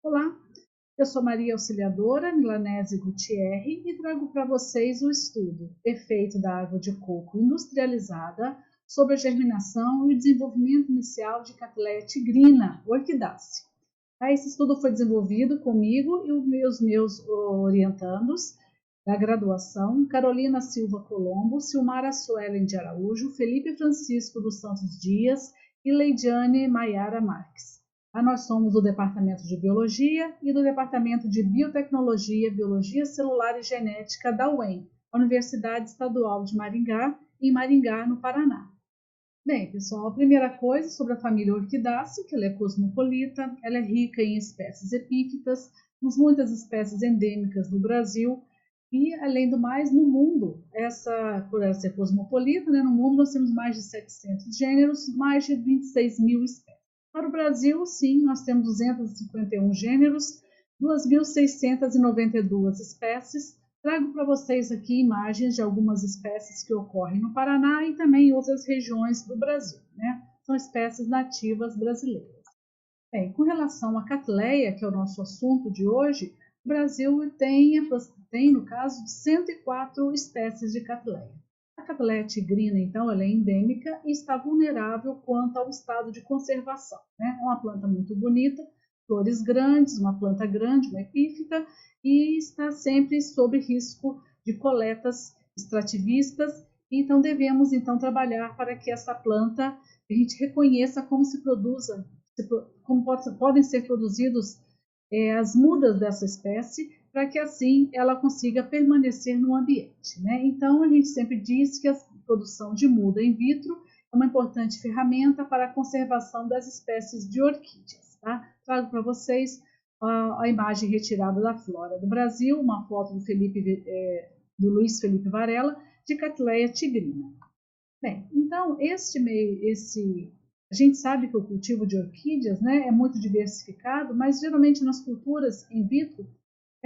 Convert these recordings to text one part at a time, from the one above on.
Olá, eu sou Maria Auxiliadora Milanese Gutierre e trago para vocês o estudo Efeito da água de coco industrializada sobre a germinação e o desenvolvimento inicial de Cattleya tigrina, orquidácea. Esse estudo foi desenvolvido comigo e os meus orientandos da graduação, Carolina Silva Colombo, Silmara Suelen de Araújo, Felipe Francisco dos Santos Dias e Leidiane Maiara Marques. Nós somos do Departamento de Biologia e do Departamento de Biotecnologia, Biologia Celular e Genética da UEM, Universidade Estadual de Maringá, em Maringá, no Paraná. Bem, pessoal, a primeira coisa sobre a família Orquidácea, que ela é cosmopolita, ela é rica em espécies epífitas, temos muitas espécies endêmicas no Brasil e, além do mais, no mundo, por ela ser cosmopolita, né, no mundo nós temos mais de 700 gêneros, mais de 26 mil espécies. Para o Brasil, sim, nós temos 251 gêneros, 2.692 espécies. Trago para vocês aqui imagens de algumas espécies que ocorrem no Paraná e também em outras regiões do Brasil, né? São espécies nativas brasileiras. Bem, com relação à Cattleya, que é o nosso assunto de hoje, o Brasil tem no caso, 104 espécies de Cattleya. A Cattleya tigrina, então, ela é endêmica e está vulnerável quanto ao estado de conservação, né? É uma planta muito bonita, flores grandes, uma planta grande, uma epífita, e está sempre sob risco de coletas extrativistas, então devemos então trabalhar para que essa planta a gente reconheça como se produza, como podem ser produzidos as mudas dessa espécie, para que assim ela consiga permanecer no ambiente, né? Então a gente sempre diz que a produção de muda in vitro é uma importante ferramenta para a conservação das espécies de orquídeas, tá? Trago para vocês a imagem retirada da flora do Brasil, uma foto do Luiz Felipe Varela, de Cattleya tigrina. Bem, então a gente sabe que o cultivo de orquídeas, né, é muito diversificado, mas geralmente nas culturas in vitro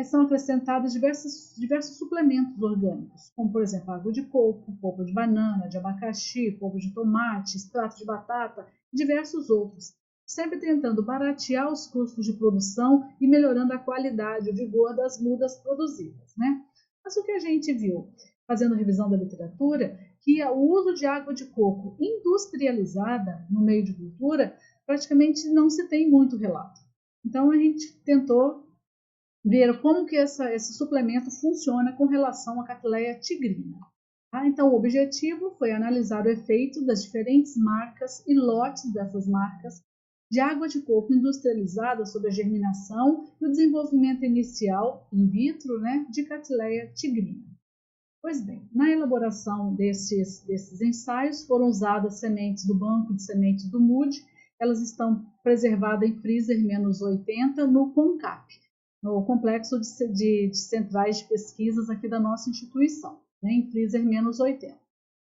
são acrescentados diversos suplementos orgânicos, como por exemplo água de coco, polpa de banana, de abacaxi, polpa de tomate, extrato de batata e diversos outros, sempre tentando baratear os custos de produção e melhorando a qualidade, o vigor das mudas produzidas, né? Mas o que a gente viu, fazendo revisão da literatura, que o uso de água de coco industrializada no meio de cultura praticamente não se tem muito relato. Então a gente tentou ver como que esse suplemento funciona com relação à Cattleya tigrina. Tá? Então o objetivo foi analisar o efeito das diferentes marcas e lotes dessas marcas de água de coco industrializada sobre a germinação e o desenvolvimento inicial in vitro, né, de Cattleya tigrina. Pois bem, na elaboração desses ensaios foram usadas sementes do banco de sementes do MUD, elas estão preservadas em freezer -80 no CONCAP, no Complexo de Centrais de Pesquisas aqui da nossa instituição, né, em freezer -80.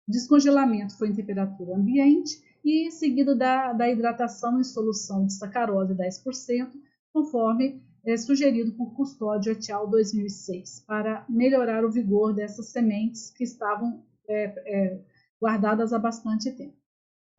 O descongelamento foi em temperatura ambiente e seguido da hidratação em solução de sacarose 10%, conforme sugerido por Custódio et al. 2006, para melhorar o vigor dessas sementes que estavam guardadas há bastante tempo.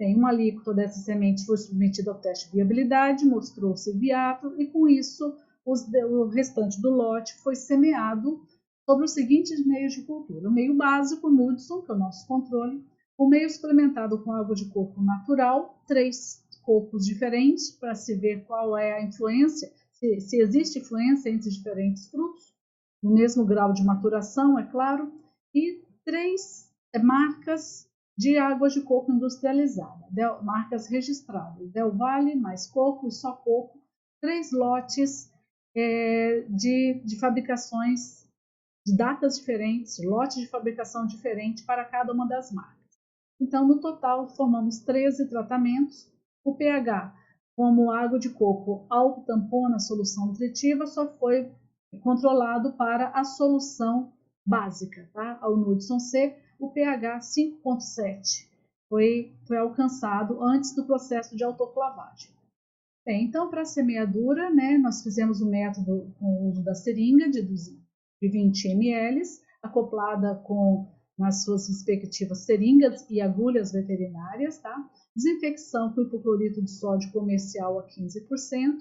Uma alíquota dessas sementes foi submetida ao teste de viabilidade, mostrou-se viável e, com isso, o restante do lote foi semeado sobre os seguintes meios de cultura. O meio básico, o Knudson, que é o nosso controle, o meio suplementado com água de coco natural, 3 cocos diferentes, para se ver qual é a influência, se existe influência entre os diferentes frutos, no mesmo grau de maturação, é claro, e 3 marcas de água de coco industrializada, marcas registradas, Del Valle, mais coco e só coco, 3 lotes de fabricações, de datas diferentes, lotes de fabricação diferentes para cada uma das marcas. Então, no total, formamos 13 tratamentos. O pH, como água de coco autotampona a solução nutritiva, só foi controlado para a solução básica, tá? Ao Knudson C, o pH 5,7 foi alcançado antes do processo de autoclavagem. Bem, então, para a semeadura, né, nós fizemos o método com o uso da seringa de 20 ml, acoplada nas suas respectivas seringas e agulhas veterinárias, tá? Desinfecção com hipoclorito de sódio comercial a 15%,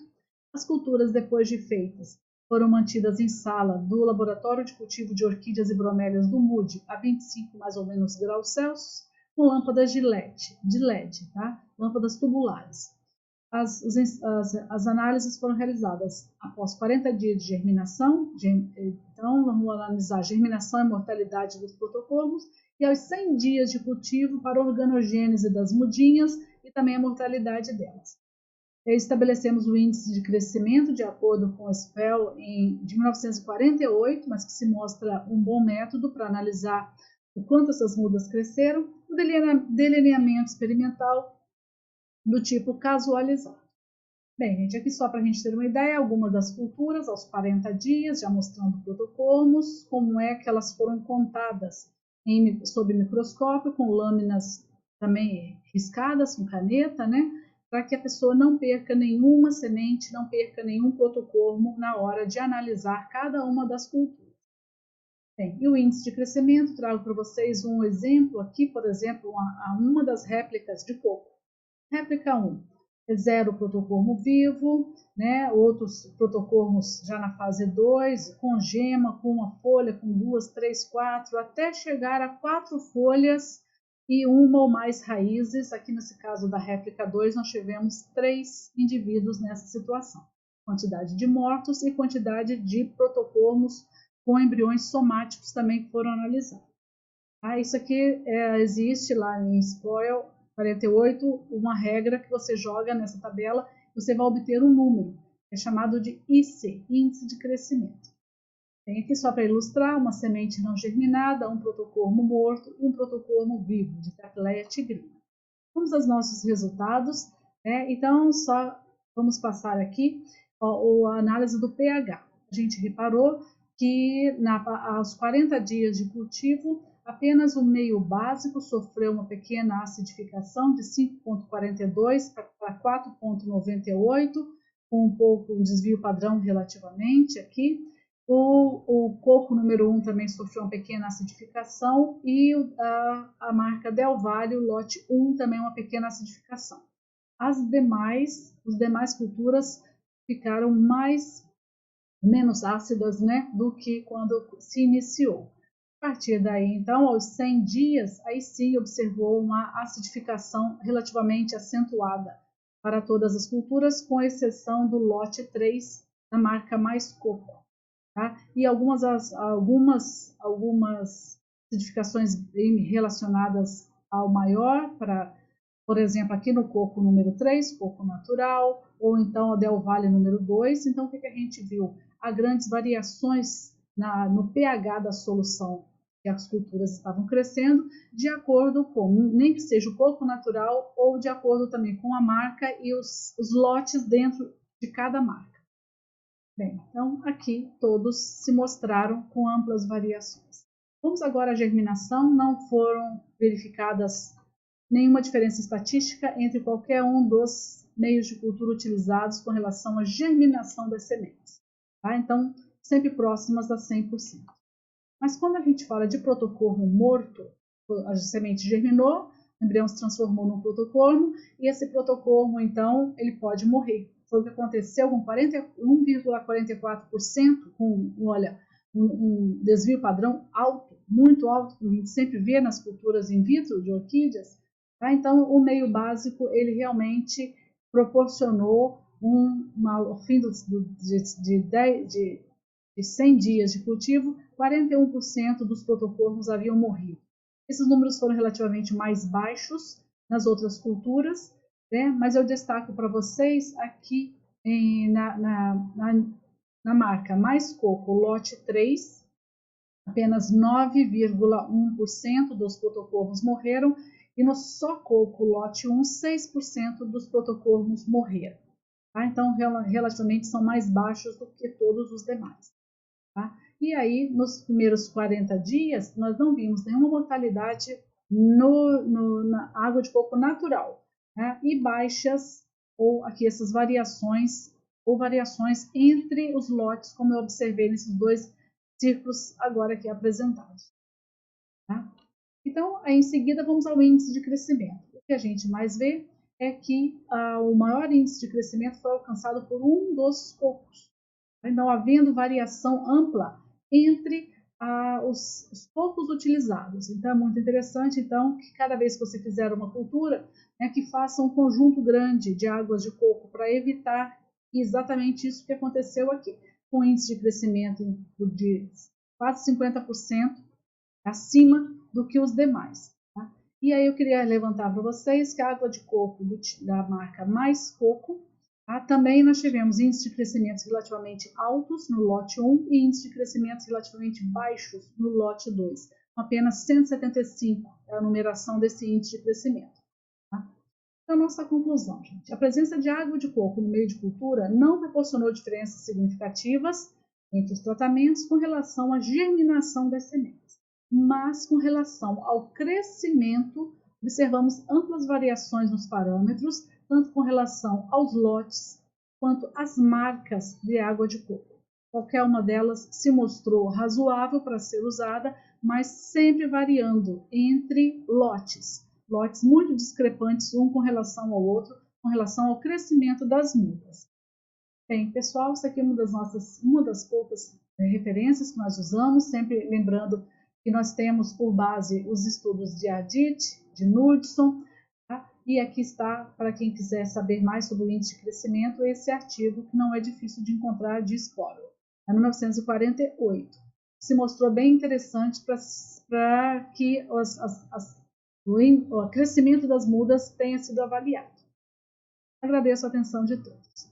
As culturas, depois de feitas, foram mantidas em sala do Laboratório de Cultivo de Orquídeas e Bromélias do MUD a 25 mais ou menos graus Celsius, com lâmpadas de LED, tá? Lâmpadas tubulares. As análises foram realizadas após 40 dias de germinação, então vamos analisar a germinação e mortalidade dos protocormos, e aos 100 dias de cultivo para a organogênese das mudinhas e também a mortalidade delas. Estabelecemos o índice de crescimento de acordo com o SPEL de 1948, mas que se mostra um bom método para analisar o quanto essas mudas cresceram, o delineamento experimental do tipo casualizado. Bem, gente, aqui só para a gente ter uma ideia, algumas das culturas aos 40 dias, já mostrando protocormos, como é que elas foram contadas sob microscópio, com lâminas também riscadas com caneta, né? Para que a pessoa não perca nenhuma semente, não perca nenhum protocormo na hora de analisar cada uma das culturas. Bem, e o índice de crescimento, trago para vocês um exemplo aqui, por exemplo, uma das réplicas de coco. Réplica 1, é 0 protocormo vivo, né? Outros protocormos já na fase 2, com gema, com uma folha, com 2, 3, 4, até chegar a 4 folhas e uma ou mais raízes. Aqui nesse caso da réplica 2, nós tivemos 3 indivíduos nessa situação. Quantidade de mortos e quantidade de protocormos com embriões somáticos também foram analisados. Isso aqui existe lá em SPOIL 48, uma regra que você joga nessa tabela, você vai obter um número, é chamado de IC, Índice de Crescimento. Tem aqui só para ilustrar, uma semente não germinada, um protocormo morto e um protocormo vivo, de Cattleya tigrina. Vamos aos nossos resultados, né? Então só vamos passar aqui a análise do pH. A gente reparou que aos 40 dias de cultivo, apenas o meio básico sofreu uma pequena acidificação de 5,42 para 4,98, com um pouco um desvio padrão relativamente aqui. O coco número 1 também sofreu uma pequena acidificação e a marca Del Valle, o lote 1, também uma pequena acidificação. As demais culturas ficaram menos ácidas, né, do que quando se iniciou. A partir daí, então, aos 100 dias, aí sim observou uma acidificação relativamente acentuada para todas as culturas, com exceção do lote 3, da marca Mais Coco. Tá? E algumas acidificações relacionadas ao maior, por exemplo, aqui no coco número 3, coco natural, ou então a Del Valle número 2. Então, o que a gente viu? Há grandes variações no pH da solução que as culturas estavam crescendo, de acordo com, nem que seja o coco natural, ou de acordo também com a marca e os lotes dentro de cada marca. Bem, então aqui todos se mostraram com amplas variações. Vamos agora à germinação. Não foram verificadas nenhuma diferença estatística entre qualquer um dos meios de cultura utilizados com relação à germinação das sementes. Tá? Então, sempre próximas a 100%. Mas quando a gente fala de protocormo morto, a semente germinou, o embrião se transformou num protocormo, e esse protocormo, então, ele pode morrer. Foi o que aconteceu com 1,44%, com, olha, um desvio padrão alto, muito alto, como a gente sempre vê nas culturas in vitro de orquídeas. Tá? Então, o meio básico, ele realmente proporcionou ao fim de 100 dias de cultivo, 41% dos protocormos haviam morrido. Esses números foram relativamente mais baixos nas outras culturas, né? Mas eu destaco para vocês aqui na marca Mais Coco, lote 3, apenas 9,1% dos protocormos morreram, e no Só Coco, lote 1, 6% dos protocormos morreram. Tá? Então, relativamente são mais baixos do que todos os demais. Tá? E aí, nos primeiros 40 dias, nós não vimos nenhuma mortalidade na água de coco natural, né? E baixas, ou aqui essas variações, ou variações entre os lotes, como eu observei nesses dois círculos agora aqui apresentados. Tá? Então, aí, em seguida, vamos ao índice de crescimento. O que a gente mais vê é que o maior índice de crescimento foi alcançado por um dos cocos, não havendo variação ampla entre os cocos utilizados. Então, é muito interessante, então, que cada vez que você fizer uma cultura, que faça um conjunto grande de águas de coco para evitar exatamente isso que aconteceu aqui, com índice de crescimento de quase 50% acima do que os demais. Tá? E aí eu queria levantar para vocês que a água de coco da marca Mais Coco, também nós tivemos índices de crescimento relativamente altos no lote 1 e índices de crescimento relativamente baixos no lote 2. Apenas 175 é a numeração desse índice de crescimento. Tá? Então, nossa conclusão, gente. A presença de água de coco no meio de cultura não proporcionou diferenças significativas entre os tratamentos com relação à germinação das sementes, mas com relação ao crescimento, observamos amplas variações nos parâmetros, tanto com relação aos lotes quanto às marcas de água de coco. Qualquer uma delas se mostrou razoável para ser usada, mas sempre variando entre lotes muito discrepantes um com relação ao outro, com relação ao crescimento das mudas. Bem, pessoal, isso aqui é uma das poucas referências que nós usamos, sempre lembrando que nós temos por base os estudos de Adit, de Knudson, tá? E aqui está, para quem quiser saber mais sobre o índice de crescimento, esse artigo que não é difícil de encontrar, de Sporrow, em 1948. Se mostrou bem interessante para que o crescimento das mudas tenha sido avaliado. Agradeço a atenção de todos.